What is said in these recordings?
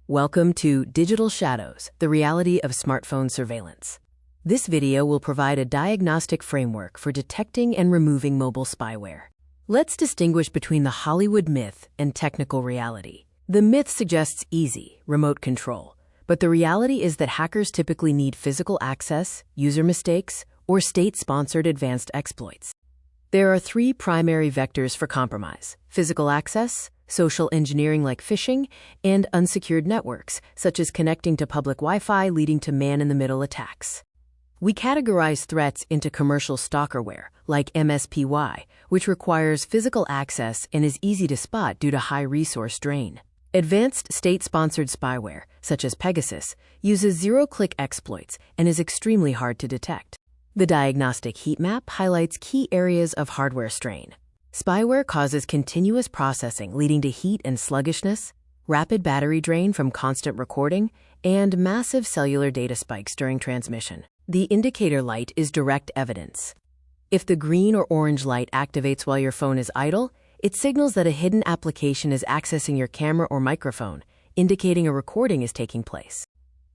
Welcome to Digital Shadows, the reality of smartphone surveillance. This video will provide a diagnostic framework for detecting and removing mobile spyware. Let's distinguish between the Hollywood myth and technical reality. The myth suggests easy, remote control, but the reality is that hackers typically need physical access, user mistakes, or state-sponsored advanced exploits. There are three primary vectors for compromise: physical access, social engineering like phishing, and unsecured networks, such as connecting to public Wi-Fi leading to man-in-the-middle attacks. We categorize threats into commercial stalkerware, like MSPY, which requires physical access and is easy to spot due to high resource drain. Advanced state-sponsored spyware, such as Pegasus, uses zero-click exploits and is extremely hard to detect. The diagnostic heat map highlights key areas of hardware strain. Spyware causes continuous processing leading to heat and sluggishness, rapid battery drain from constant recording, and massive cellular data spikes during transmission. The indicator light is direct evidence. If the green or orange light activates while your phone is idle, it signals that a hidden application is accessing your camera or microphone, indicating a recording is taking place.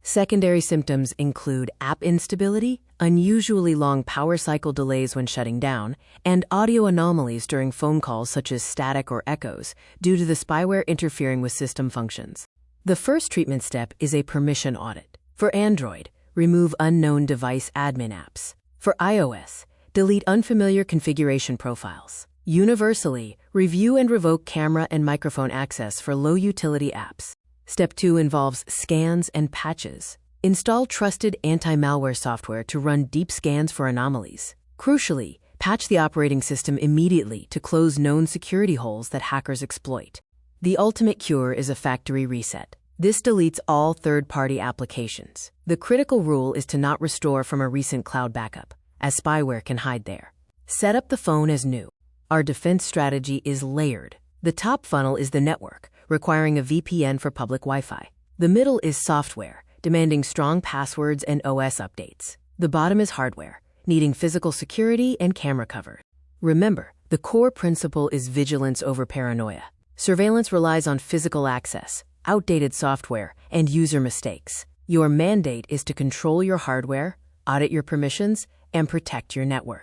Secondary symptoms include app instability, unusually long power cycle delays when shutting down, and audio anomalies during phone calls such as static or echoes due to the spyware interfering with system functions. The first treatment step is a permission audit. For Android, remove unknown device admin apps. For iOS, delete unfamiliar configuration profiles. Universally, review and revoke camera and microphone access for low-utility apps. Step 2 involves scans and patches. Install trusted anti-malware software to run deep scans for anomalies. Crucially, patch the operating system immediately to close known security holes that hackers exploit. The ultimate cure is a factory reset. This deletes all third-party applications. The critical rule is to not restore from a recent cloud backup, as spyware can hide there. Set up the phone as new. Our defense strategy is layered. The top funnel is the network, requiring a VPN for public Wi-Fi. The middle is software, demanding strong passwords and OS updates. The bottom is hardware, needing physical security and camera cover. Remember, the core principle is vigilance over paranoia. Surveillance relies on physical access, outdated software, and user mistakes. Your mandate is to control your hardware, audit your permissions, and protect your network.